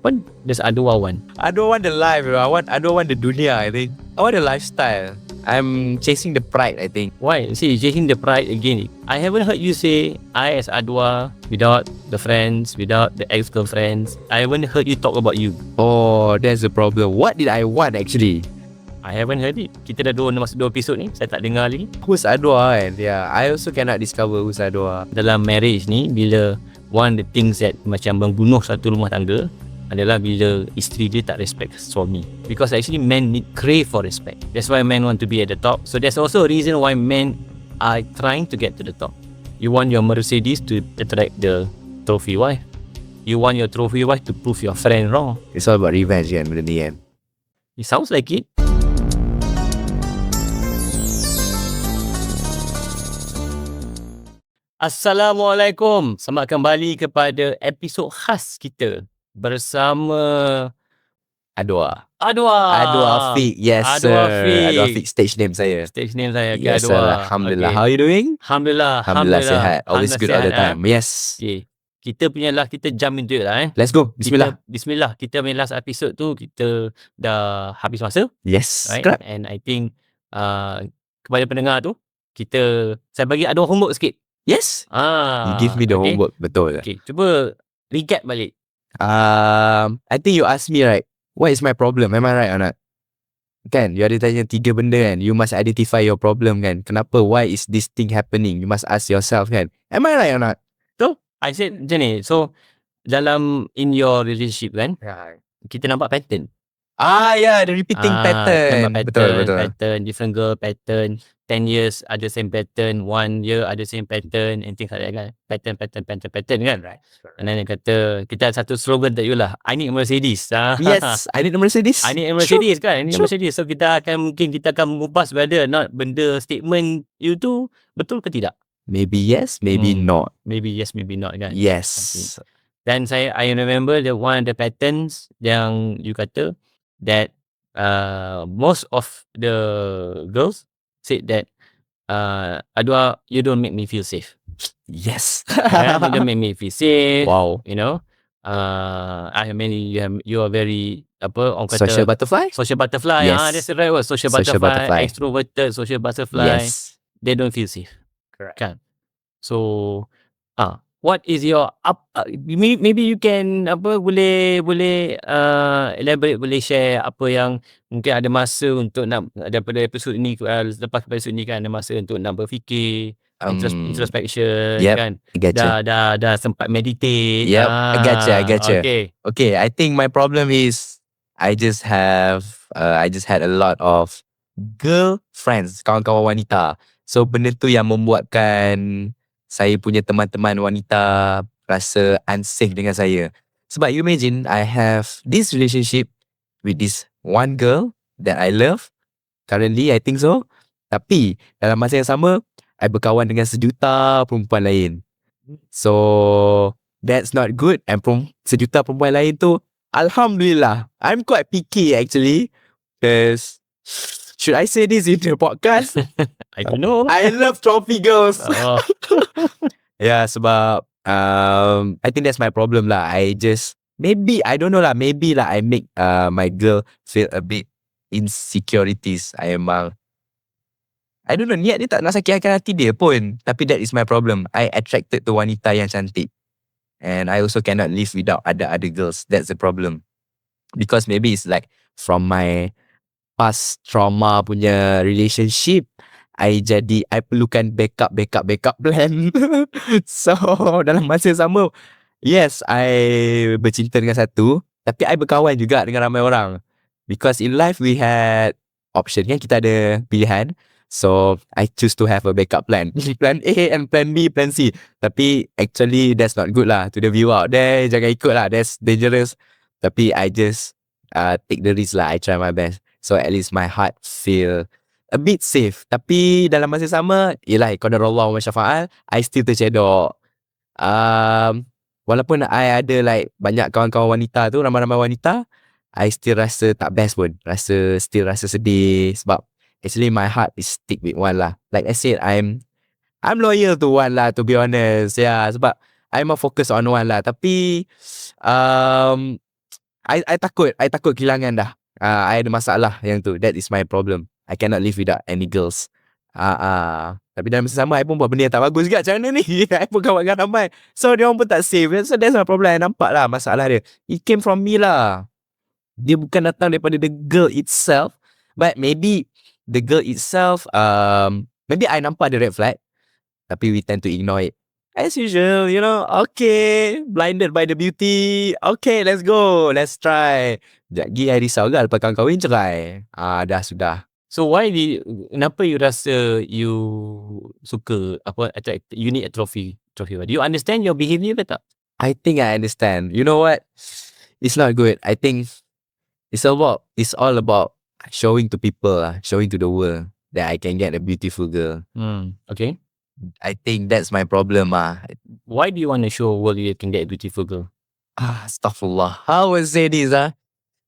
What does Adwa want? I don't want the life, bro. I don't want the dunya, I think. I want the lifestyle. I'm chasing the pride, I think. Why? See, chasing the pride again. I haven't heard you say I as Adwa without the friends, without the ex-girlfriends. I haven't heard you talk about you. Oh, that's the problem. What did I want actually? I haven't heard it. Kita dah masuk 2 episod ni. Saya tak dengar lagi. Who's Adwa kan? Yeah, I also cannot discover who's Adwa. Dalam marriage ni, bila one of the things that macam membunuh satu rumah tangga adalah bila isteri dia tak respect suami. Because actually men crave for respect. That's why men want to be at the top. So there's also a reason why men are trying to get to the top. You want your Mercedes to attract the trophy wife. You want your trophy wife to prove your friend wrong. It's all about revenge kan, benda ni kan. It sounds like it. Assalamualaikum. Selamat kembali kepada episod khas kita bersama Adwa. Adwa Afiq, yes Adwa sir. Afiq. Adwa Afiq, stage name saya. Stage name saya. Okay, Yes sir, Adwa. Alhamdulillah. Okay. How are you doing? Alhamdulillah Sihat. Always good all the time. Yes. Okay. Kita jump into it lah Let's go. Bismillah. Bismillah. Kita punya last episode tu kita dah habis masa, Yes. right? Correct. And I think kepada pendengar tu saya bagi Adwa homework sikit. Yes. You give me the okay. homework. Betul. Okay, cuba recap balik. I think you asked me right, what is my problem? Am I right or not? Kan, you ada tanya 3 benda kan. You must identify your problem kan. Kenapa? Why is this thing happening? You must ask yourself kan. Am I right or not? I said macam ni. So in your relationship kan, kita nampak pattern. Yeah, the repeating pattern. Nampak Betul. pattern, different girl pattern. 10 years ada same pattern, 1 year ada same pattern, and things like that kan. Pattern kan, right? And then dia kata, kita ada satu slogan tak you lah, I need a Mercedes. Yes, I need a Mercedes. I need a Mercedes kan. I need a Mercedes. So kita akan mengupas whether not benda statement you tu betul ke tidak. Maybe yes, maybe not. Maybe yes, maybe not kan. Yes. Dan I remember one of the patterns yang you kata that most of the girls said that Adwa, you don't make me feel safe. Yes. You don't make me feel safe. Wow. You know, I mean you are very orang kata Social butterfly? Social butterfly. Yes. That's the right word. Social butterfly. Extroverted social butterfly. Yes. They don't feel safe. Correct. Kan? So what is your maybe you can boleh elaborate, boleh share apa yang mungkin ada masa untuk nak daripada episod ni, lepas episod ni kan ada masa untuk nak berfikir, introspection. Yep, kan, I gotcha. dah sempat meditate. Yep, I gotcha. Okay, I think my problem is I just had a lot of girlfriends, kawan-kawan wanita. So benda tu yang membuatkan saya punya teman-teman wanita rasa unsafe dengan saya. Sebab you imagine, I have this relationship with this one girl that I love. Currently, I think so. Tapi, dalam masa yang sama, I berkawan dengan sejuta perempuan lain. So, that's not good. And sejuta perempuan lain tu, Alhamdulillah, I'm quite picky actually. Because, should I say this in the podcast? I don't know. I love trophy girls. Yeah, sebab I think that's my problem lah. I don't know lah. Maybe lah I make my girl feel a bit insecurities. I don't know, niat dia tak nak sakitkan hati dia pun. Tapi that is my problem. I attracted to wanita yang cantik. And I also cannot live without other girls. That's the problem. Because maybe it's like from my past trauma punya relationship, I perlukan backup plan. So dalam masa sama, yes, I bercinta dengan satu, tapi I berkawan juga dengan ramai orang. Because in life we had option kan, kita ada pilihan. So I choose to have a backup plan. Plan A and plan B, plan C. Tapi actually that's not good lah. To the viewer out there, jangan ikut lah, that's dangerous. Tapi I just take the risk lah. I try my best. So at least my heart feel a bit safe. Tapi dalam masa sama, yelah, qadarullah wa masyafa'al, I still tercedok. Walaupun I ada like banyak kawan-kawan wanita tu, ramai-ramai wanita, I still rasa tak best pun. Still rasa sedih. Sebab actually my heart is stick with one lah. Like I said, I'm loyal to one lah, to be honest. Yeah, sebab I'm more focused on one lah. Tapi I takut kehilangan dah. I ada masalah yang tu. That is my problem. I cannot live without any girls. Tapi dalam masa sama I pun buat benda yang tak bagus juga. Macam mana ni? I pun kawan dengan ramai. So dia orang pun tak save. So that's my problem. I nampak lah masalah dia. It came from me lah. Dia bukan datang daripada the girl itself. But maybe the girl itself, maybe I nampak the red flag, tapi we tend to ignore it. As usual, okay, blinded by the beauty. Okay, let's go, let's try. Sekejap lagi I risau kan lepas kahwin cerai. Dah sudah. So kenapa you rasa you suka you need a trophy? Do you understand your behavior ke tak? I think I understand. You know what? It's not good. I think it's all about showing to people, showing to the world that I can get a beautiful girl. Okay. I think that's my problem. Why do you want to show world you can get a beautiful girl? Astaghfirullah. How would I say this?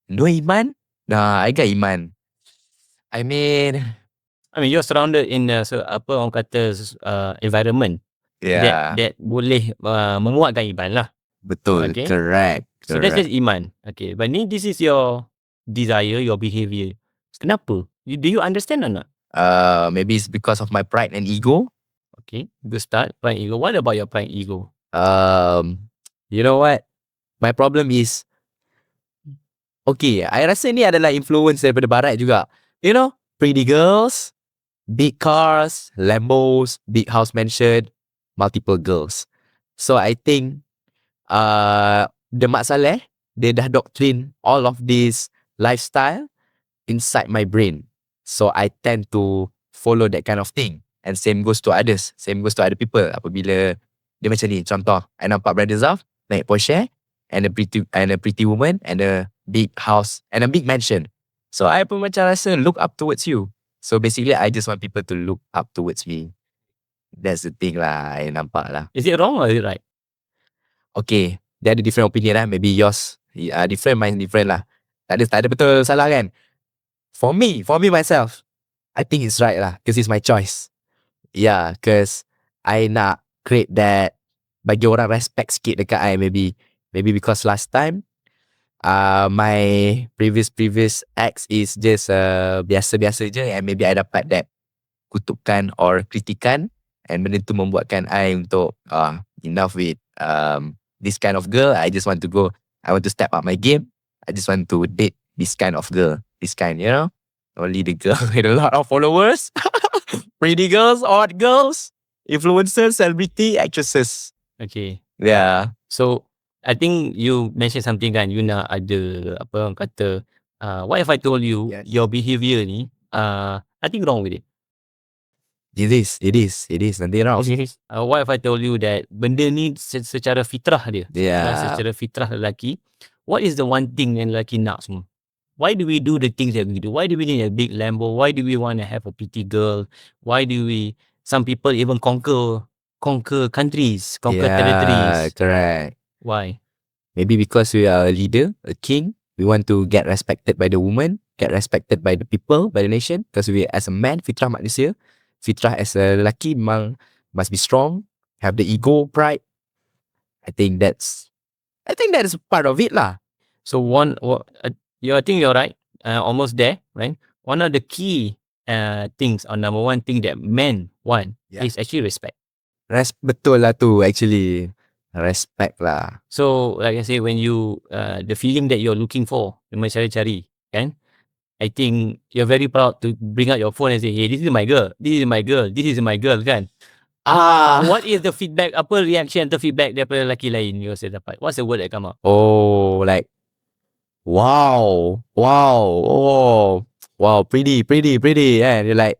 No iman? Nah, I got iman. I mean, you're surrounded in orang kata environment that boleh menguatkan iman lah. Betul. Okay. Correct. So that's just iman. Okay. But this is your desire, your behavior. Kenapa? Do you understand or not? Maybe it's because of my pride and ego. Okay, good start. Pride ego. What about your pride ego? You know what? My problem is, okay, I rasa ni adalah influence daripada barat juga. Pretty girls, big cars, Lambos, big house mansion, multiple girls. So I think the Mak Saleh, they dah doctrine all of this lifestyle inside my brain. So I tend to follow that kind of thing. And same goes to others. Same goes to other people. Apabila dia macam ni, contoh, I nampak Brother Zaf naik Porsche and a pretty woman and a big house and a big mansion. So I pun macam rasa look up towards you. So basically I just want people to look up towards me. That's the thing lah, I nampak lah. Is it wrong or is it right? Okay, dia ada different opinion lah. Maybe yours different, mine different lah. Tak ada betul salah kan. For me myself, I think it's right lah, because it's my choice. Yeah, because I nak create that, bagi orang respect sikit dekat I. Maybe because last time my previous ex is just biasa-biasa je, and maybe I dapat that kutukan or kritikan, and benda tu membuatkan I untuk enough with this kind of girl. I want to step up my game. I just want to date this kind of girl. This kind, only the girl with a lot of followers. Pretty girls, hot girls, influencers, celebrity, actresses. Okay. Yeah. So I think you mentioned something kan, you nak ada orang kata, what if I told you your behavior ni nothing wrong with it? It is nothing wrong. What if I told you that benda ni secara fitrah dia, secara fitrah lelaki, what is the one thing yang lelaki nak semua? Why do we do the things that we do? Why do we need a big Lambo? Why do we want to have a pretty girl? Why do some people even conquer countries, territories? Correct. Why? Maybe because we are a leader, a king. We want to get respected by the woman, get respected by the people, by the nation. Because we, as a man, fitrah manusia, fitrah as a lelaki memang must be strong, have the ego, pride. I think that is part of it lah. So I think you're right. Almost there, right? One of the key things, or number one thing that men want is actually respect. Betul lah tu, actually. Respect lah. So, like I say, when you, the feeling that you're looking for, you must cari, kan? I think you're very proud to bring out your phone and say, hey, this is my girl, kan? What is the feedback, apa reaction atau feedback daripada lelaki lain you rasa dapat? What's the word that come out? Oh, like, wow, pretty, and you're like,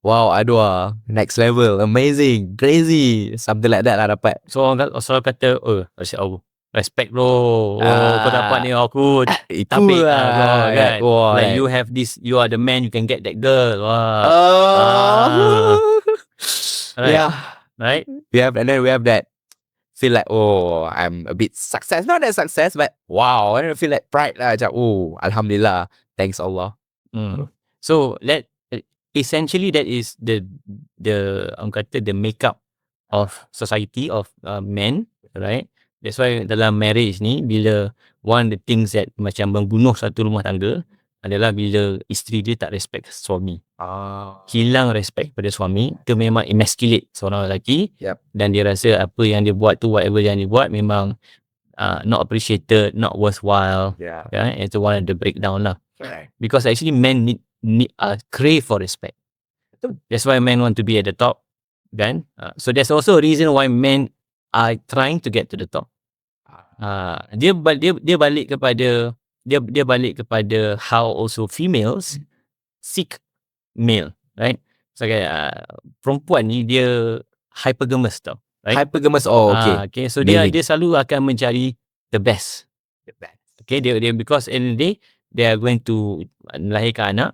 wow, aduh, next level, amazing, crazy, something like that lah dapat. So orang kata, respect bro, kau dapat ni aku tapik kan. Like you have this, you are the man, you can get that girl. Right. Yeah, right. We have that. Feel like, I'm a bit success. Not that success, but wow, I feel like pride lah. Macam, alhamdulillah, thanks Allah. So essentially that is the orang kata the makeup of society of men, right? That's why dalam marriage ni, bila one of the things that macam membunuh satu rumah tangga adalah bila isteri dia tak respect suami. Hilang respect pada suami, dia memang emasculate seorang lelaki. Yep. Dan dia rasa apa yang dia buat tu, whatever yang dia buat memang not appreciated, not worthwhile. Yeah. Yeah, it's one of the breakdown lah. Right. Because actually men need crave for respect. That's why men want to be at the top. Kan? So there's also a reason why men are trying to get to the top. Dia balik kepada dia balik kepada how also females seek male, right? So perempuan ni dia hypergamous tau, right? Hypergamous. Oh, okay. Okay, so Amazing. dia selalu akan mencari the best. Okay, dia because in the day they are going to melahirkan anak,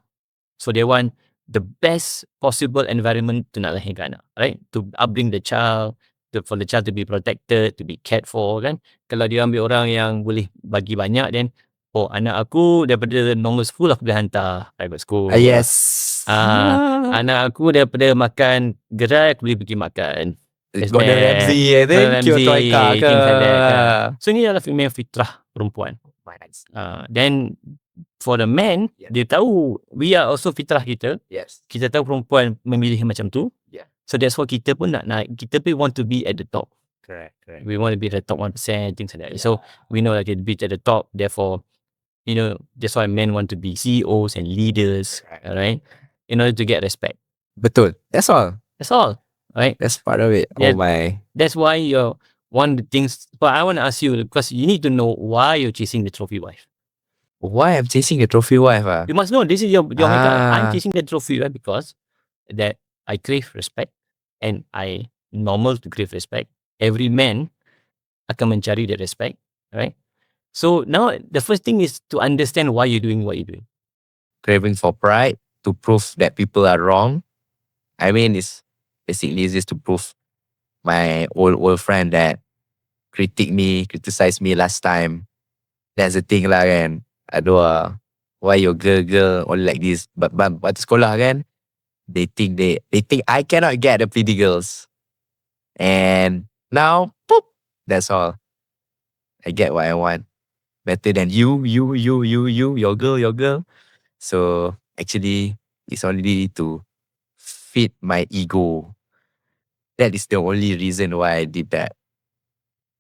so they want the best possible environment to nak lahirkan anak, right? To upbring the child, for the child to be protected, to be cared for, kan? Kalau dia ambil orang yang boleh bagi banyak, then anak aku daripada normal school aku boleh hantar private school. Yes. Anak aku daripada makan gerai aku boleh pergi makan Gordon Ramsay, I think. Troika ke. So ni adalah female fitrah perempuan. Then for the man, dia tahu we are also fitrah kita. Yes. Kita tahu perempuan memilih macam tu. Yeah. So that's why kita pun nak naik. Kita pun want to be at the top. Correct. We want to be at the top 1%, things like that. Yeah. So we know that to be at the top. Therefore, that's why men want to be CEOs and leaders, right? In order to get respect. Betul. That's all. Right? That's part of it. Yeah. Oh my. That's why one of the things. But I want to ask you, because you need to know why you're chasing the trophy wife. Why I'm chasing a trophy wife? You must know this is your I'm chasing the trophy wife because that I crave respect and I normal to crave respect. Every man akan mencari the respect, right? So now the first thing is to understand why you're doing what you're doing. Craving for pride to prove that people are wrong. I mean, it's basically just to prove my old friend that criticized me last time. That's the thing lah kan. Aduh, why your girl only like this? But sekolah kan, they think I cannot get the pretty girls. And now, poop, that's all. I get what I want. Better than you, your girl. So actually, it's only to feed my ego. That is the only reason why I did that.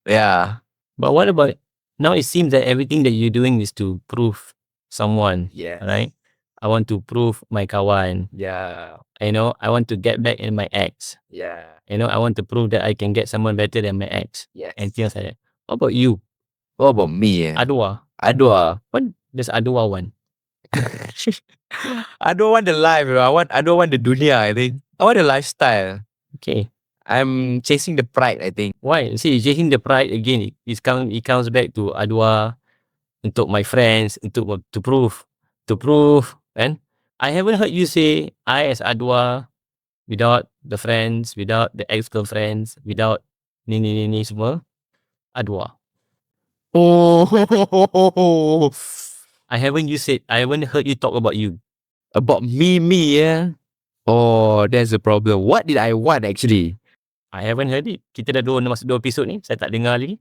Yeah. But what about now? It seems that everything that you're doing is to prove someone. Yeah. Right? I want to prove my kawan. Yeah. I want to get back in my ex. Yeah. I want to prove that I can get someone better than my ex. Yes. And things like that. What about you? What about me? Adwa. What does Adwa want? I don't want the life. I don't want the dunya, I think. I want the lifestyle. Okay. I'm chasing the pride, I think. Why? See, chasing the pride again, it comes back to Adwa, untuk my friends, to prove. And I haven't heard you say, I as Adwa, without the friends, without the ex-girlfriends, without ni semua, Adwa. Oh, I haven't heard you talk about you. About me, yeah. Oh, that's the problem. What did I want actually? I haven't heard it. Kita dah masuk 2 episod ni, saya tak dengar lagi.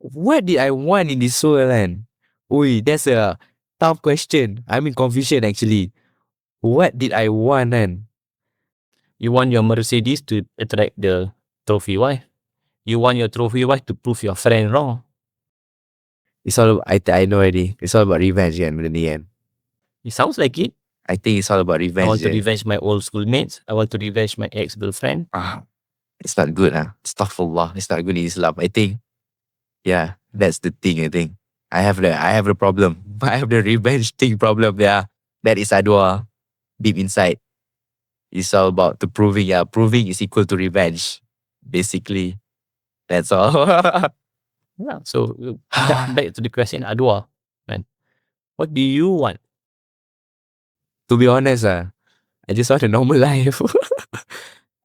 What did I want in this soul, kan? Ui, that's a tough question. I'm in confusion actually. What did I want, kan? You want your Mercedes to attract the trophy wife. You want your trophy wife to prove your friend wrong. It's all, I know already. It's all about revenge, kan, in the end. It sounds like it. I think it's all about revenge. I want to revenge my old schoolmates. I want to revenge my ex-girlfriend. It's not good, Astaghfirullah. It's not good in Islam. I think, yeah, that's the thing, I think. I have the problem. I have the revenge thing problem, yeah. That is Adwa, deep inside. It's all about the proving, yeah. Proving is equal to revenge, basically. That's all. Yeah. So, back to the question, Adwa, man. What do you want? To be honest, I just want a normal life.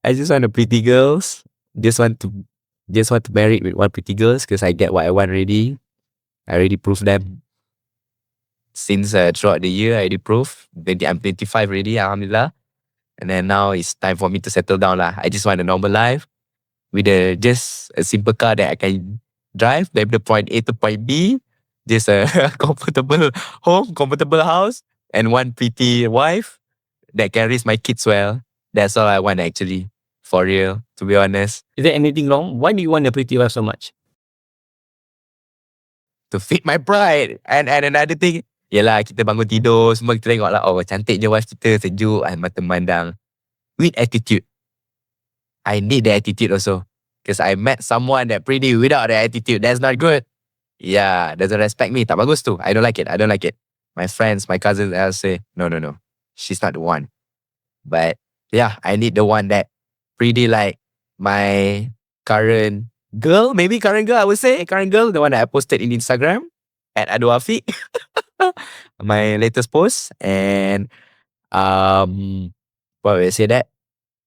I just want a pretty girls. Just want to marry with one pretty girls because I get what I want already. I already proved them. Since throughout the year, I already proved. I'm 25 already, alhamdulillah. And then now it's time for me to settle down lah. I just want a normal life with just a simple car that I can drive daripada point A to point B, just a comfortable home, comfortable house, and one pretty wife that can raise my kids well. That's all I want actually. For real, to be honest. Is there anything wrong? Why do you want a pretty wife so much? To feed my pride. And another thing, yelah kita bangun tidur, semua kita tengok lah, oh cantik je wife kita, sejuk, mata memandang. With attitude. I need the attitude also. Because I met someone that pretty without the attitude. That's not good. Yeah, doesn't respect me. Tak bagus tu. I don't like it. My friends, my cousins, they'll say, no. She's not the one. But yeah, I need the one that pretty like my current girl, maybe current girl, I would say. Current girl, the one that I posted in Instagram at Adu Afiq. My latest post. And what will I say that?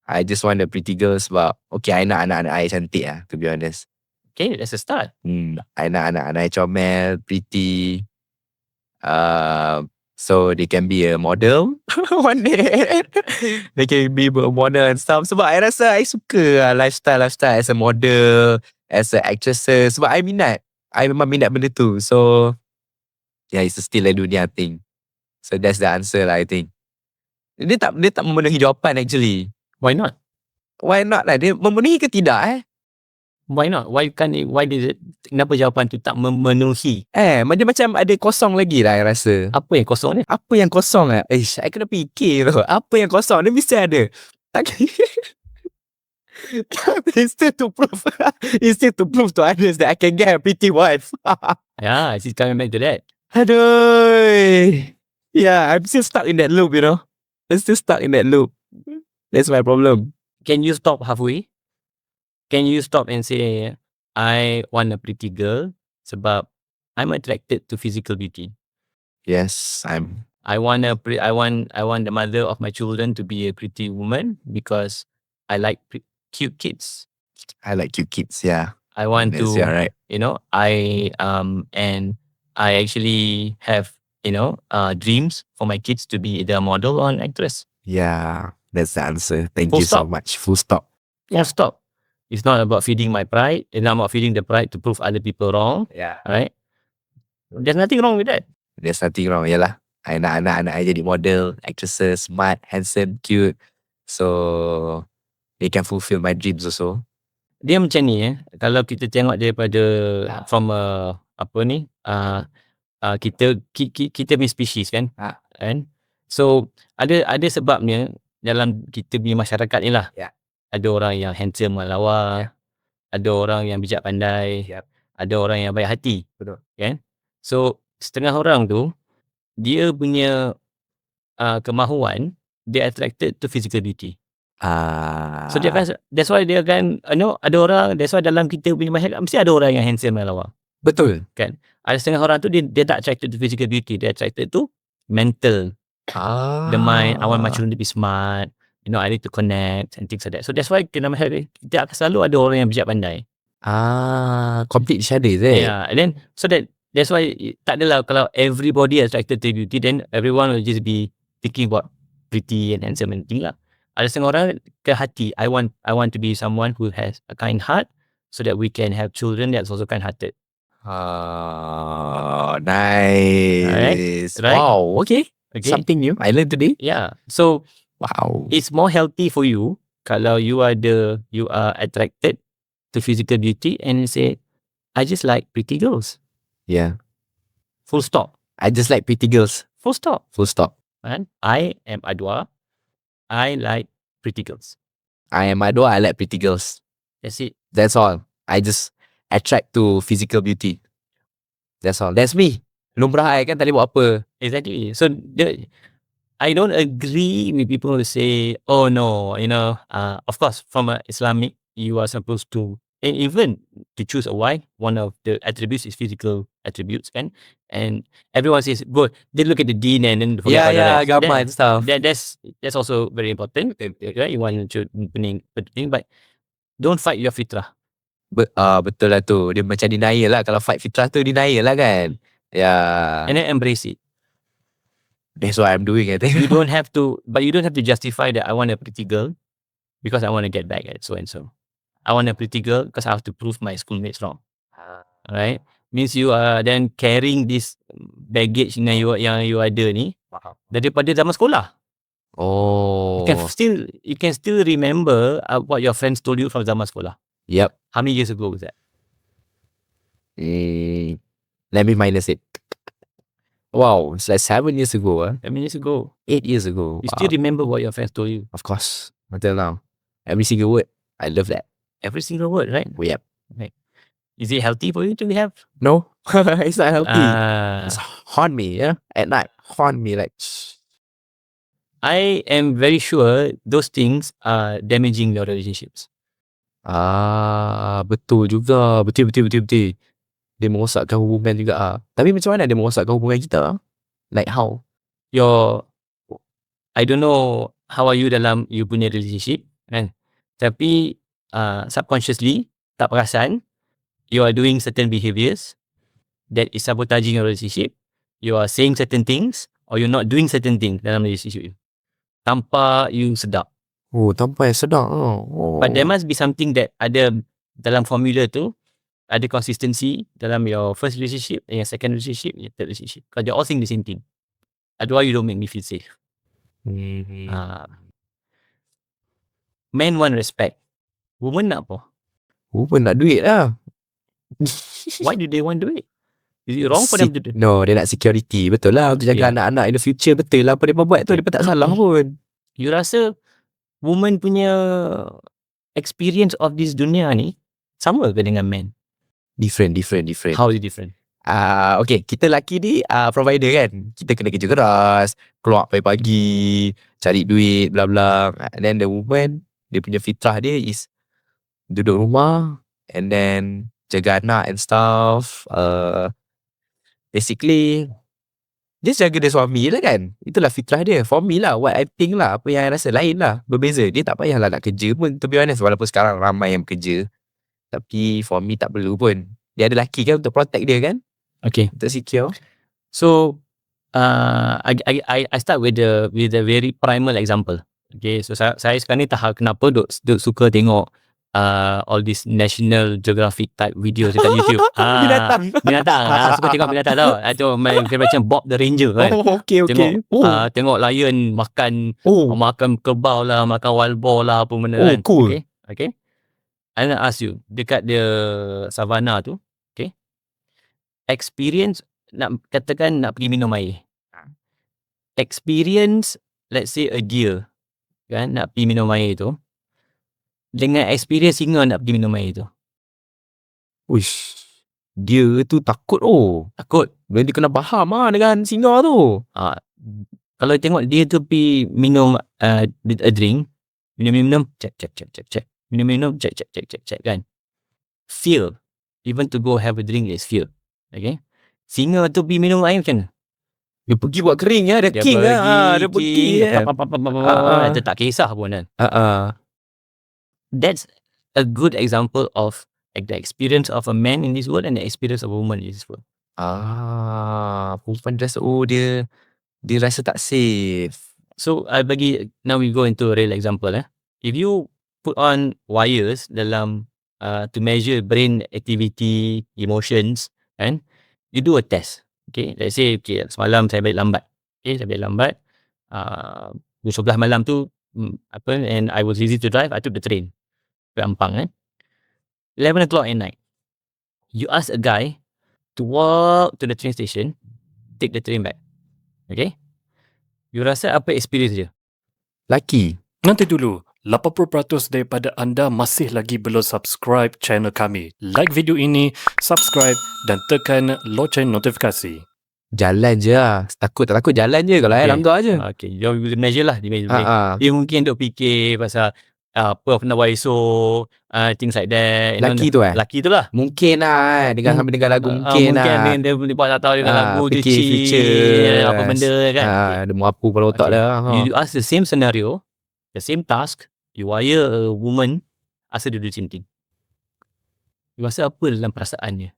I just want the pretty girls, but okay, I nak anak-anak I cantik lah, to be honest. Okay, that's a start. I nak anak-anak I comel, pretty. So they can be a model one day. They can be a model and stuff. Sebab I rasa I suka lifestyle as a model, as a actress. Sebab I memang minat benda tu. So yeah, it's still a dunia thing. So that's the answer lah, I think. Dia tak memenuhi jawapan actually. Why not? Why not lah? Dia memenuhi ke tidak Why not? Why did it? Kenapa jawapan tu tak memenuhi? Macam ada kosong lagi lah I rasa. Apa yang kosong ni? Apa yang kosong I kena fikir tu. Apa yang kosong? Dia mesti ada. Instead to prove to others that I can get a pretty wife. Yeah, she's coming back to that. Aduh. Yeah, I'm still stuck in that loop, you know. That's my problem. Can you stop halfway? Can you stop and say, I want a pretty girl sebab I'm attracted to physical beauty. Yes, I want the mother of my children to be a pretty woman because I like cute kids. I like cute kids, yeah. I want to, yeah, right. and I actually have, dreams for my kids to be either a model or an actress. Yeah, that's the answer. Thank Full you stop. so much. Full stop. Yeah, stop. It's not about feeding my pride. It's not about feeding the pride to prove other people wrong. Yeah. Right? There's nothing wrong with that. There's nothing wrong. Yalah. I nak anak-anak I jadi model, actresses, smart, handsome, cute. So, they can fulfill my dreams also. Dia macam ni kalau kita tengok daripada from kita punya species kan. Kan? So, ada sebabnya dalam kita punya masyarakat ni lah. Yeah. Ada orang yang handsome lawa, ada orang yang bijak pandai, ada orang yang baik hati. Betul. Kan? So, setengah orang tu, dia punya kemahuan, dia attracted to physical beauty. So, that's why dia kan, ada orang, that's why dalam kita punya masyarakat, mesti ada orang yang handsome lawa. Betul. Kan? Ada setengah orang tu, dia tak attracted to physical beauty, dia attracted to mental. The mind, I want my children to be smart. I need to connect and things like that. So that's why kita akan selalu ada orang yang bijak pandai. Complete each other, is it? Yeah, and then that's why tak adalah kalau everybody attracted to beauty, then everyone will just be thinking about pretty and handsome and things lah. Ada setengah orang ke hati. I want to be someone who has a kind heart, so that we can have children that's also kind-hearted. Nice. Right? Wow. Okay. Something new I learned today. Yeah. So wow, it's more healthy for you kalau you are attracted to physical beauty and say, I just like pretty girls. Yeah. Full stop. I just like pretty girls. Full stop. Full stop. And I am Adwa. I like pretty girls. I am Adwa. I like pretty girls. That's it. That's all. I just attract to physical beauty. That's all. That's me. Lumrah I kan tak boleh buat apa. Exactly. So I don't agree with people who say, oh no, of course, from a Islamic, you are supposed to, and even to choose a wife, one of the attributes is physical attributes, kan? And everyone says, good, they look at the deen and then forget about the rest. agama and stuff. That's also very important. Right? You want to but don't fight your fitrah. Betul lah tu. Dia macam denial lah. Kalau fight fitrah tu denial lah kan. Yeah. And then embrace it. That's what I'm doing, I think. You don't have to justify that I want a pretty girl because I want to get back at so and so. I want a pretty girl because I have to prove my schoolmates wrong. Alright, means you are then carrying this baggage yang you ada ni daripada zaman sekolah. Oh. You can still remember what your friends told you from zaman sekolah. Yep. How many years ago was that? Let me minus it. Wow, it's like 7 years ago. 7 years ago. 8 years ago. You still remember what your friends told you. Of course. Until now. Every single word. I love that. Every single word, right? Yep. Is it healthy for you to have? No, it's not healthy. Ah. It's haunt me, yeah. At night, haunt me like. I am very sure those things are damaging your relationships. Betul juga. Betul. Dia merosakkan hubungan juga. Tapi macam mana dia merosakkan hubungan kita? Like how? I don't know how are you dalam you punya relationship, kan? Tapi subconsciously, tak perasan, you are doing certain behaviours that is sabotaging your relationship. You are saying certain things or you're not doing certain things dalam relationship you. Tanpa you sedar. Oh, tanpa yang sedar. Oh. But there must be something that ada dalam formula tu, ada consistency dalam your first relationship, your second relationship, your third relationship. Because they're all saying the same thing. Otherwise, you don't make me feel safe. Men want respect. Women nak apa? Women nak duit lah. Why do they want duit? Is it wrong for them to do? No, dia nak security. Betul lah. Untuk jaga anak-anak in the future. Betul lah. Apa dia buat tu, dia tak salah pun. You rasa woman punya experience of this dunia ni sama ke dengan men? Different. How is it different? Okay, kita lelaki ni provider kan. Kita kena kerja keras, keluar pagi-pagi, cari duit, bla bla. And then the woman, dia punya fitrah dia is duduk rumah and then jaga anak and stuff. Basically just jaga dia suami lah kan. Itulah fitrah dia. For me lah, what I think lah, apa yang I rasa lain lah, berbeza. Dia tak payahlah nak kerja pun, to be honest. Walaupun sekarang ramai yang bekerja, tapi for me tak perlu pun. Dia ada lelaki kan untuk protect dia kan. Okay. Untuk secure. So I start with the very primal example. Okay, so saya sekarang ni tahu kenapa duk suka tengok all this National Geographic type videos dekat YouTube. Binatang. Suka tengok binatang tau. Itu my favorite macam Bob the Ranger kan. Okay. Tengok lion makan kerbau lah, makan wild boar lah, apa benda kan. Cool. Okay. I nak ask you, dekat dia savana tu, okay, experience, nak katakan nak pergi minum air. Experience, let's say a deer, kan, nak pergi minum air tu, dengan experience singa nak pergi minum air tu. Uish, dia tu takut. Takut. Dia kena faham dengan singa tu. Kalau tengok dia tu pergi minum a drink, minum, check. Minum, check kan. Feel. Even to go have a drink is feel. Okay. Singa tu pergi minum air macam mana? Dia pergi buat kering ya, dia king lah. Dia pergi. Dia tak kisah pun kan. That's a good example of like the experience of a man in this world and the experience of a woman in this world. Perempuan rasa dia rasa tak safe. So now we go into a real example. If you put on wires dalam to measure brain activity, emotions, and you do a test. Okay, let's say semalam saya balik lambat. Okay, saya balik lambat. 11 malam tu and I was easy to drive. I took the train ke Ampang 11 o'clock at night. You ask a guy to walk to the train station, take the train back. Okay, you rasa apa experience dia? Laki. Nanti dulu, 80% daripada anda masih lagi belum subscribe channel kami. Like video ini, subscribe dan tekan loceng notifikasi. Jalan je lah. Tak takut jalan je. Kalau langgar je. Okay, you measure lah. Dia mungkin duk fikir pasal apa nak buat esok, things like that. Laki tu Laki tu lah. Mungkin lah. Sambil dengar lagu mungkin lah. Mungkin dia buat tak tahu dengan lagu dia future, apa benda kan. Ada muapu pada otak dah. You ask the same scenario, the same task, you wire a woman, asal dia do the same thing. You rasa apa dalam perasaannya?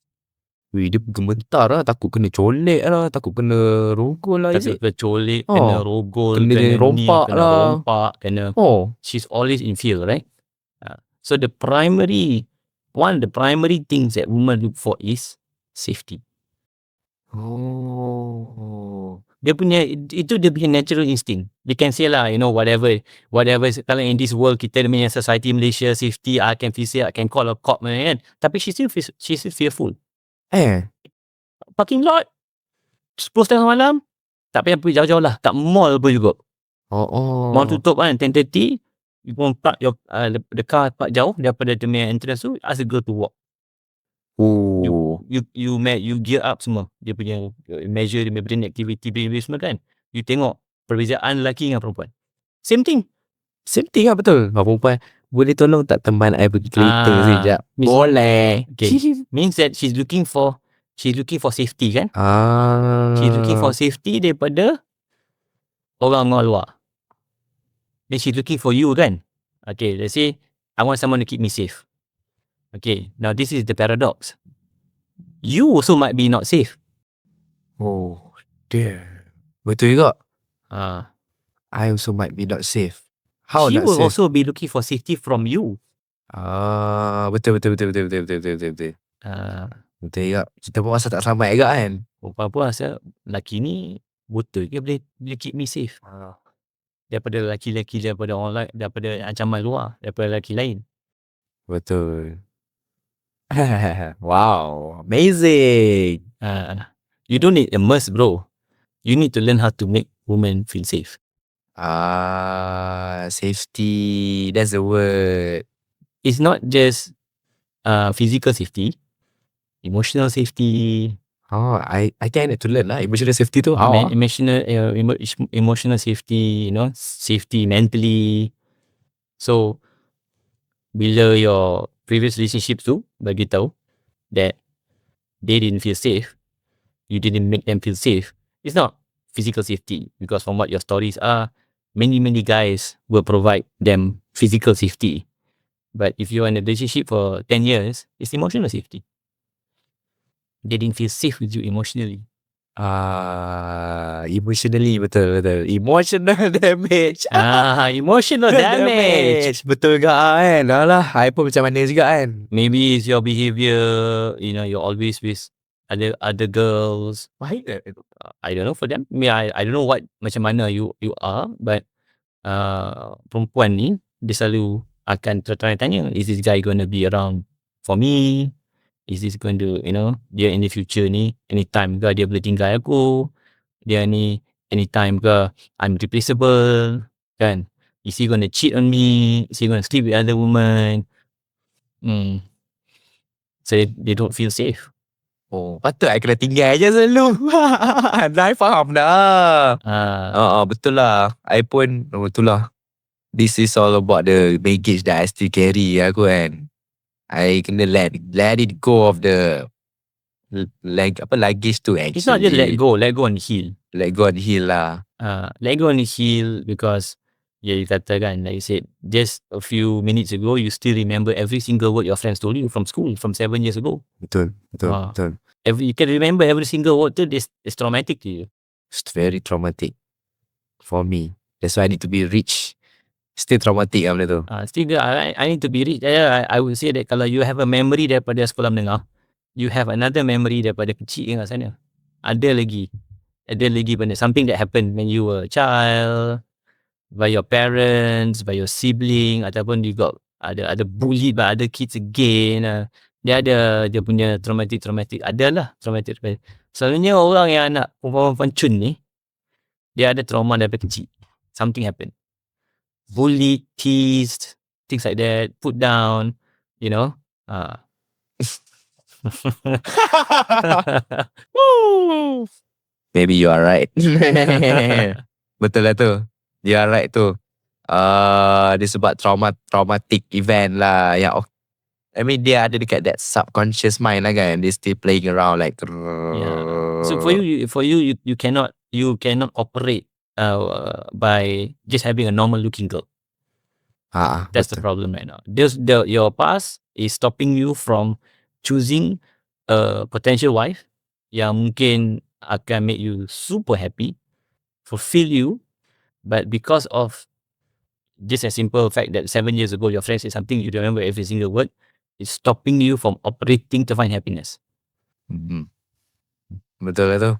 Dia gemetar lah. Takut kena colek lah. Takut kena rogol lah. Takut kena colek, kena rogol, kena rompak lah. She's always in fear, right? So the primary one of the primary things that women look for is safety. Oh. Dia punya natural instinct. They can say lah, whatever kalau in this world kita punya society Malaysia safety, I can feel safe, I can call a cop kan. Tapi she's still fearful. Parking lot 10:30 malam tak payah pergi jauh-jauh lah, kat mall pun juga. Mall tutup kan 10:30, you go park the car park jauh daripada the main entrance tu, ask the girl to walk. You gear up semua dia punya measure, dia punya brain activity semua kan. You tengok perbezaan lelaki dengan perempuan. Same thing lah, betul. Perempuan, boleh tolong tak teman I pergi kereta sekejap? Boleh. Okay. Means that she's looking for safety kan. She's looking for safety daripada orang luar. Then she's looking for you kan. Okay, let's say I want someone to keep me safe. Okay, now this is the paradox. You also might be not safe. Oh, dear. Betul juga. I also might be not safe. How she not will safe? also be looking for safety from you. Betul. Betul juga. Kita pun rasa tak selamat juga kan. Perempuan pun rasa lelaki ni betul ke boleh keep me safe. Daripada lelaki-lelaki, daripada orang lain, daripada ancaman luar, daripada lelaki lain. Betul. Wow, amazing. You don't need a must, bro. You need to learn how to make women feel safe. Safety, that's the word. It's not just physical safety, emotional safety. I think I need to learn lah emotional safety tu. Emotional safety, safety mentally. So, bila your previous relationships tu bagi tahu that they didn't feel safe, you didn't make them feel safe, it's not physical safety, because from what your stories are, many guys will provide them physical safety. But if you're in a relationship for 10 years, it's emotional safety. They didn't feel safe with you emotionally. Emotionally, betul. Emotional damage. Emotional damage. Betul ke kan? Alah, I pun macam mana juga kan. Maybe it's your behavior, you're always with other girls. Why? I don't know for them. I don't know what macam mana you are, but perempuan ni dia selalu akan tanya, is this guy going to be around for me? Is this going to, dia in the future ni, anytime ke dia boleh tinggal aku? Dia ni, anytime ke I'm replaceable? Kan? Is he going to cheat on me? Is he going to sleep with other women? So they don't feel safe. Oh, patut I kena tinggal je selalu. Dah I faham dah. Betul lah. I pun, betul lah. This is all about the baggage that I still carry aku kan. I kena let it go of the luggage tu actually. It's not just let go and heal. Let go and heal lah. Let go and heal because you kata kan, like you said, just a few minutes ago, you still remember every single word your friends told you from school, from 7 years ago. Betul. You can remember every single word till it's traumatic to you. It's very traumatic for me. That's why I need to be rich. Still traumatic lah benda tu. Still I need to be rich. I would say that kalau you have a memory daripada sekolah menengah, you have another memory daripada kecil kat sana. Ada lagi benda, something that happened when you were a child, by your parents, by your sibling, ataupun you got ada bullied by other kids again. Dia ada dia punya traumatic. Adalah traumatic. Selalunya orang yang anak perempuan cun ni, dia ada trauma daripada kecil. Something happened. Bullied, teased, things like that, put down, Maybe you are right. Betul lah tu. You are right tu. Dia sebab traumatic event lah. Yang I mean dia ada dekat that subconscious mind lah kan. They still playing around like. Yeah. So for you cannot operate by just having a normal looking girl. That's the problem right now. Your past is stopping you from choosing a potential wife yang mungkin akan make you super happy, fulfill you, but because of just a simple fact that 7 years ago your friend said something, you remember every single word, It's stopping you from operating to find happiness. Betul lah tu.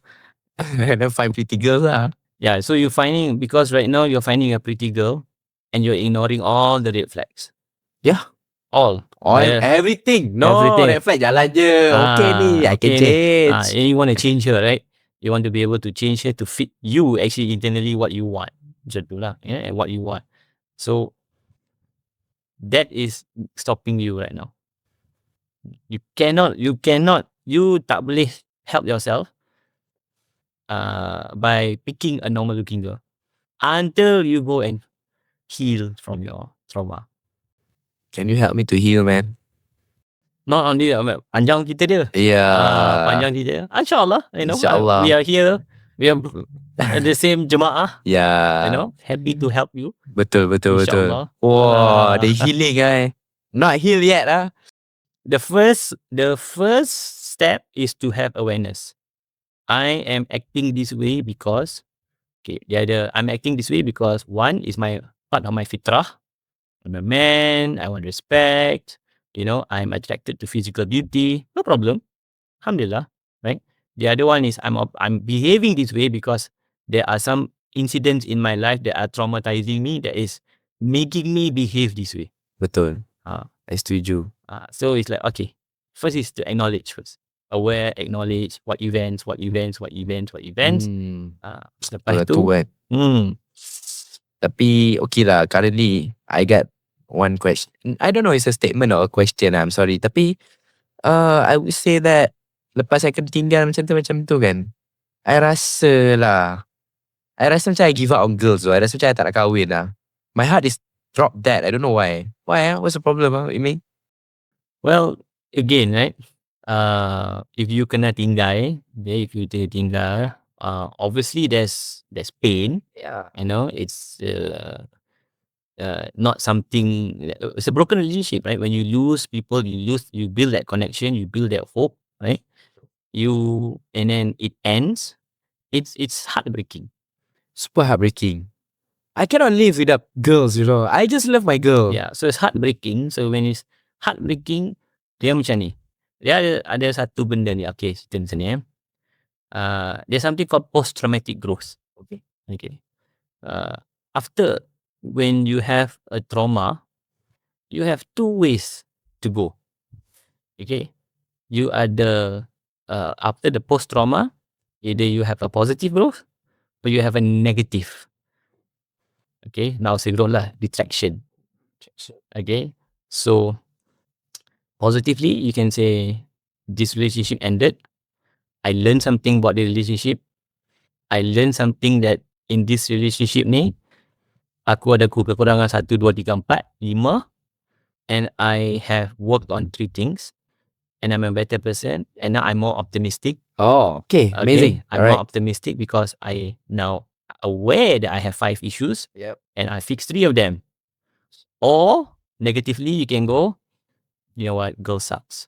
And then find pretty girls lah. Yeah, so you're finding, because right now you're finding a pretty girl and you're ignoring all the red flags. Yeah. All. Everything. No, Everything. red flag jalan je. Okay ni, I can okay ni. change. And you want to change her, right? You want to be able to change her to fit you actually internally what you want. Macam tu lah, yeah, and what you want. So that is stopping you right now. You tak boleh help yourself by picking a normal looking girl until you go and heal from your trauma. Can you help me to heal, man? Not only panjang cerita dia. Yeah. Panjang cerita dia. InsyaAllah, InsyaAllah. we are here. We are the same jemaah. Yeah. Happy to help you. Betul. InsyaAllah. Wow, the healing not healed yet ah. The first step is to have awareness. I am acting this way because I'm acting this way because one is my part of my fitrah. I'm a man, I want respect, I'm attracted to physical beauty. No problem. Alhamdulillah, right? The other one is I'm behaving this way because there are some incidents in my life that are traumatizing me, that is making me behave this way. Betul. Ah. I setuju. So it's like, okay, first is to acknowledge first. Aware, acknowledge what events. Lepas tu, kan. Tapi okay lah, currently I got one question. I don't know it's a statement or a question, I'm sorry. Tapi I would say that lepas saya kena tinggal macam tu kan, I rasa macam I give up on girls tu. I rasa macam I tak nak kahwin lah. My heart is dropped that. I don't know why. Why? What's the problem? You mean? well, again, right? If you kena tinggal, obviously there's pain. Yeah. It's not something. It's a broken relationship, right? When you lose people, you build that connection, you build that hope, right? And then it ends. It's heartbreaking. Super heartbreaking. I cannot live without girls, I just love my girl. Yeah, so it's heartbreaking. So when it's heartbreaking, dia macam ni. Dia ada satu benda ni. Okay, cerita macam ni. There's something called post-traumatic growth. Okay. After, when you have a trauma, you have two ways to go. Okay. You are after the post-trauma, either you have a positive growth or you have a negative. Okay, now segera lah, detraction. Okay, so positively you can say this relationship ended. I learned something about the relationship. I learned something that in this relationship ni aku ada kekurangan 1, 2, 3, 4, 5, and I have worked on 3 things, and I'm a better person, and now I'm more optimistic. Oh, okay. Amazing. I'm more optimistic because I now aware that I have 5 issues. Yep. And I fix 3 of them. Or negatively, you can go, you know what, girl sucks.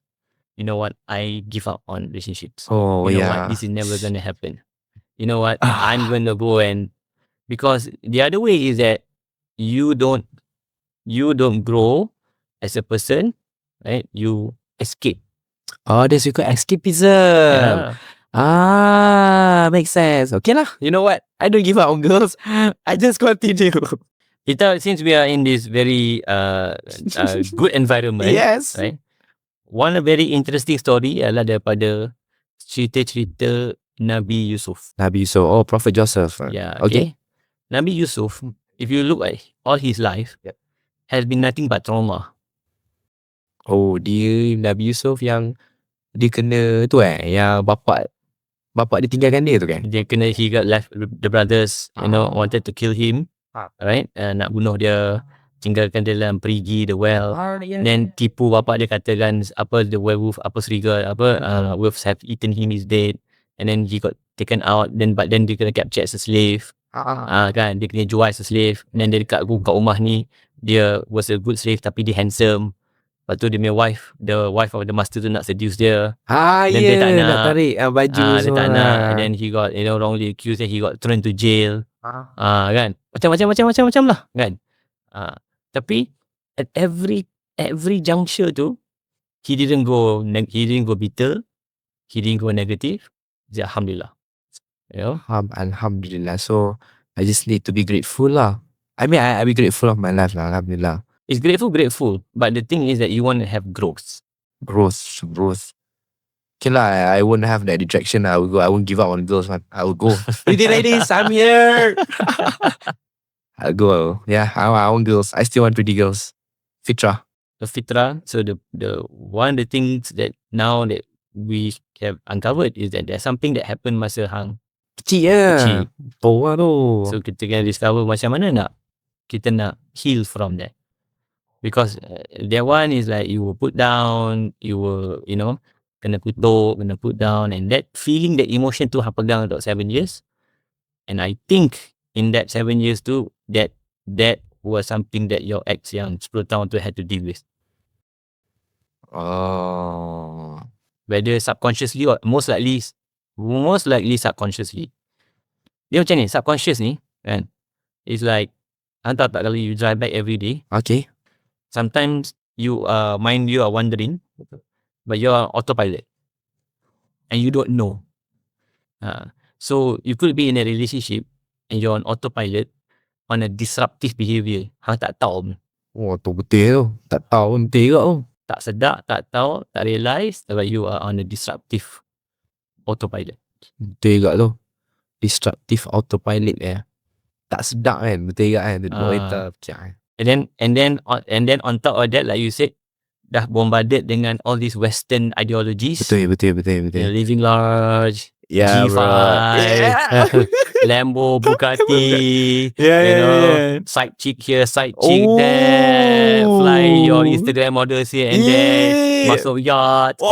You know what, I give up on relationships. Oh, you know yeah. what, this is never gonna happen. You know what, I'm gonna go and, because the other way is that you don't grow as a person, right? You escape. Oh, there's called escapism. Yeah. Makes sense. Okay lah. You know what? I don't give up on girls. I just continue. Since we are in this very good environment, Yes. right? One very interesting story adalah daripada cerita-cerita Nabi Yusuf. Nabi Yusuf. Oh, Prophet Joseph. Yeah. Okay. Nabi Yusuf, if you look at all his life, Yep. has been nothing but trauma. Oh, dia Nabi Yusuf yang dia kena tu yang bapak dia tinggalkan dia tu kan? He got left, the brothers, wanted to kill him, right? Nak bunuh dia, tinggalkan dia dalam perigi, the well. Then tipu bapak dia, katakan the werewolf, serigala, wolves have eaten him, he's dead. And then he got taken out, but then dia kena capture as a slave. Kan, dia kena jual as a slave. And then dia dekat rumah ni, dia was a good slave tapi dia handsome. Lepas tu dia punya the wife of the master tu nak seduce dia. Then dia tak nak tarik baju dia semua. tak nak. And then he got wrongly accused, and he got thrown to jail. Kan, macam lah kan. Tapi at every juncture tu, he didn't go bitter, he didn't go negative. He said, Alhamdulillah. You know? Alhamdulillah. So I just need to be grateful lah. I mean, I be grateful of my life lah. Alhamdulillah. It's grateful. But the thing is that you want to have growth. Growth. Okay lah, I won't have that detraction. I will go. I won't give up on girls, man. I will go. Pretty ladies, I'm here. I'll go. Yeah, I want girls. I still want pretty girls. Fitra. The fitrah. So the one of the things that now that we have uncovered is that there's something that happened masa hang Kecil ya. kecil. Tua tu. So kita kena discover macam mana kita nak heal from that. Because that one is like you will put down, you will, kena kutuk, kena put down, and that feeling, that emotion tu hang pegang untuk 7 years. And I think in that 7 years tu, that was something that your ex yang 10 tahun tu had to deal with. Oh. Whether subconsciously or most likely subconsciously. Dia macam ni, subconscious ni kan, it's like, tahu tak kalau you drive back every day, Okay. sometimes mind you are wandering, but you're on autopilot and you don't know. So you could be in a relationship and you're on autopilot on a disruptive behavior. Hang tak tahu, Oh, tu betul tu. Tak tahu betul juga tu. tak sedar, tak tahu, tak realise, but you are on a disruptive autopilot. Betul juga tu. Destructive autopilot tak sedap kan. Betul juga kan. Duduk kereta pecah. And then on top of that, like you said, dah bombarded dengan all these Western ideologies. Betul. Living large, Yeah, G5, bro. Lambo, Bugatti, Yeah. side chick here, side chick there, fly your Instagram models here and there, masuk yacht,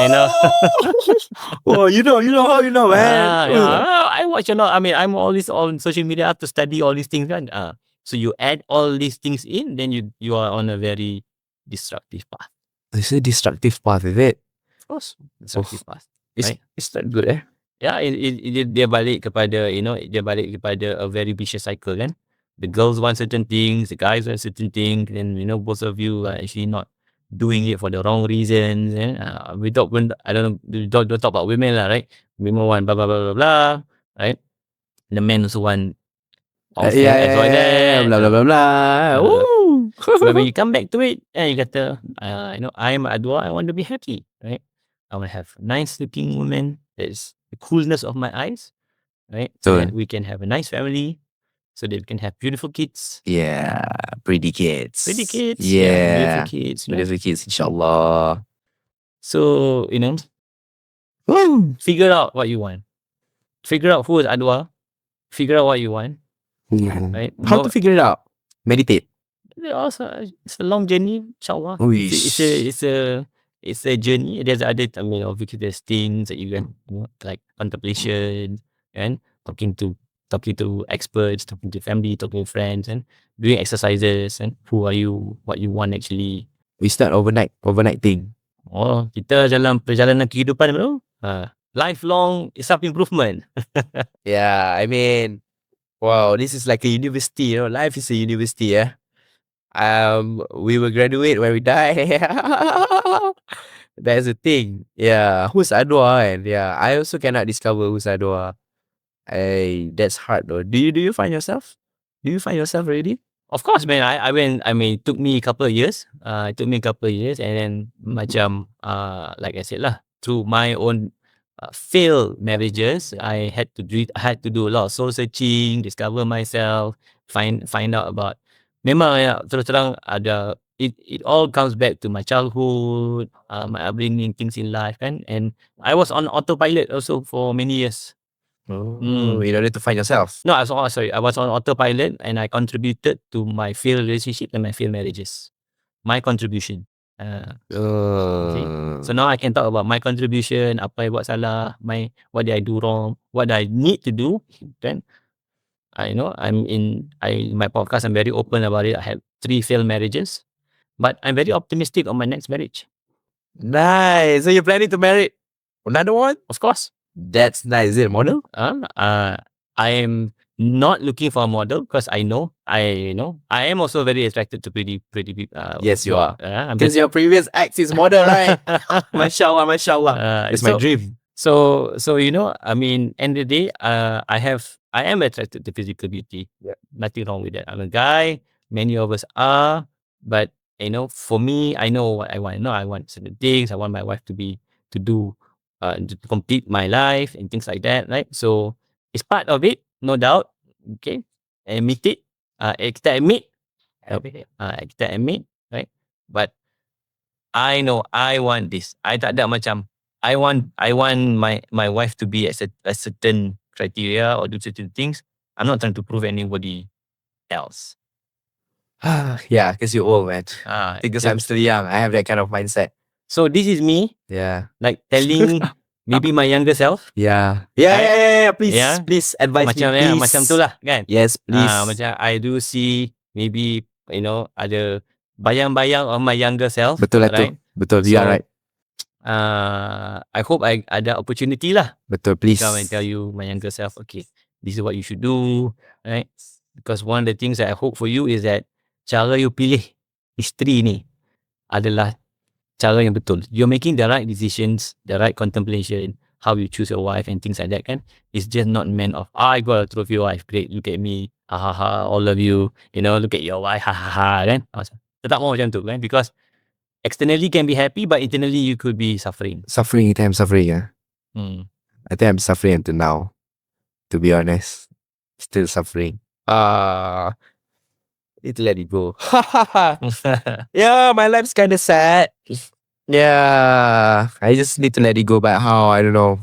Oh, you know how you know, man. I watch a lot. I mean, I'm always on social media. I have to study all these things, kan? So you add all these things in, then you are on a very destructive path. It's a destructive path, is it? Of course, destructive path. It's not good, Yeah, dia balik kepada, dia balik kepada a very vicious cycle, kan? The girls want certain things, the guys want certain things, and both of you are actually not doing it for the wrong reasons. We don't talk about women lah, right? Women want blah blah blah blah blah, right? The men also want blah blah blah blah. But when you come back to it, you kata, I'm Adwa, I want to be happy, right? I want to have nice looking woman. That's the coolness of my eyes, right? So that we can have a nice family, so that we can have beautiful kids. Yeah, pretty kids. Yeah, beautiful kids. Beautiful kids, inshallah. So, figure out what you want. Figure out who is Adwa. Figure out what you want. Right? How to figure it out? Meditate. Also, it's a long journey, inshallah. It's a journey. There's other, obviously there's things that you can, like contemplation, and talking to experts, talking to family, talking to friends, and doing exercises, and who are you, what you want actually. We start overnight thing. Oh, kita dalam perjalanan kehidupan tu, lifelong self-improvement. Yeah, I mean, wow, this is like a university, life is a university, we will graduate when we die. That's the thing. Yeah, who's Adwa? And yeah, I also cannot discover who's Adwa. That's hard though. Do you find yourself? Do you find yourself already? Of course, man. It took me a couple of years. And then macam like I said lah, through my own failed marriages, I had to do a lot of soul searching, discover myself, find out about. Memang terus terang ada. It all comes back to my childhood, my upbringing, things in life, and I was on autopilot also for many years. In order to find yourself. No, I was on autopilot, and I contributed to my failed relationship and my failed marriages. My contribution. Okay. So now I can talk about my contribution, apa yang buat salah, what did I do wrong, what I need to do. Then my podcast, I'm very open about it. I had 3 failed marriages, but I'm very optimistic on my next marriage. Nice. So you're planning to marry another one? Of course. That's nice. Is it a model? I am not looking for a model because I am also very attracted to pretty people. Yes, you are. I'm Because your previous ex is model, right? Mashallah, mashallah. It's my dream. So I mean, end of the day, I am attracted to physical beauty. Yeah. Nothing wrong with that. I'm a guy. Many of us are, but for me, I know what I want. I want certain things. I want my wife to complete my life and things like that, right? So it's part of it, no doubt. Okay, admit it. Kita admit, right? But I know I want this. I tak ada macam I want my wife to be a certain criteria or do certain things. I'm not trying to prove anybody else. Yeah, because you're old, man. Because Yeah. I'm still young. I have that kind of mindset. So this is me Yeah. like telling maybe my younger self Yeah. Yeah. Please, Yeah. please advise macam me, please. macam tu lah kan. Yes, please. Macam I do see maybe ada bayang-bayang of my younger self. Betul lah tu. right? Betul, you So, are right. I hope I ada opportunity lah Betul, please. come and tell you my younger self, okay, this is what you should do, right? Because one of the things that I hope for you is that cara you pilih isteri ni adalah cara yang betul. You're making the right decisions, the right contemplation, how you choose your wife and things like that kan. It's just not meant of, I got a trophy wife, great, look at me, ha ha ha, all of you, look at your wife, ha ha ha kan. Tetap mau macam tu kan, because externally can be happy but internally you could be suffering. Suffering, I'm suffering. I think I'm suffering until now. To be honest. Still suffering. Need to let it go. Yeah, my life's kind of sad. Yeah, I just need to let it go. But how? I don't know.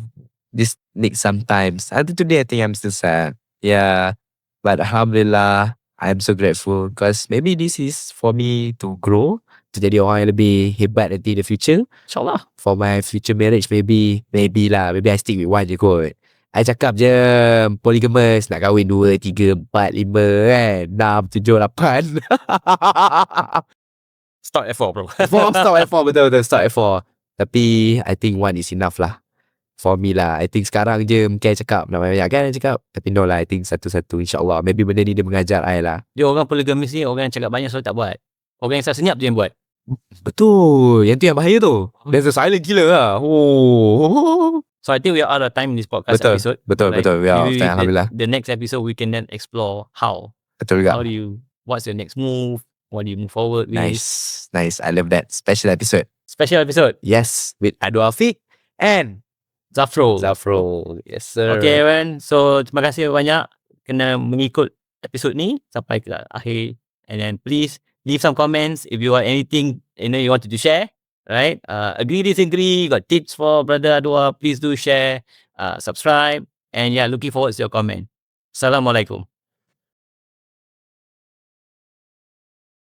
This needs some time. Until today, I think I'm still sad. Yeah, but alhamdulillah, I'm so grateful because maybe this is for me to grow, to jadi orang yang lebih hebat nanti in the future. InsyaAllah. For my future marriage, maybe lah. Maybe I stick with one je kot. I cakap je polygamous, nak kahwin 2, 3, 4, 5 kan, 6, 7, 8. Start at 4 bro. Start at 4, betul-betul start at 4. Tapi I think one is enough lah. For me lah. I think sekarang je mungkin I cakap nak banyak kan I cakap. Tapi no lah, I think satu-satu insyaAllah. Maybe benda ni dia mengajar I lah. Dia orang polygamous ni, orang yang cakap banyak selalu tak buat. Orang yang senyap je yang buat. Betul. Yang tu yang bahaya tu. There's a silent killer lah. Oh. So I think we are out of time in this podcast episode. Betul. We are Maybe alhamdulillah. the next episode we can then explore how. Betul juga. What's your next move? What do you move forward with? Nice. I love that. Special episode. Special episode. Yes. With Adu Afiq and Zafro. Yes sir. Okay Aaron. So terima kasih banyak kena mengikut episode ni sampai ke akhir. And then please leave some comments if you have anything you wanted to share. Right? Agree, disagree, got tips for brother Adwa, please do share, subscribe, and yeah, looking forward to your comment. Assalamualaikum.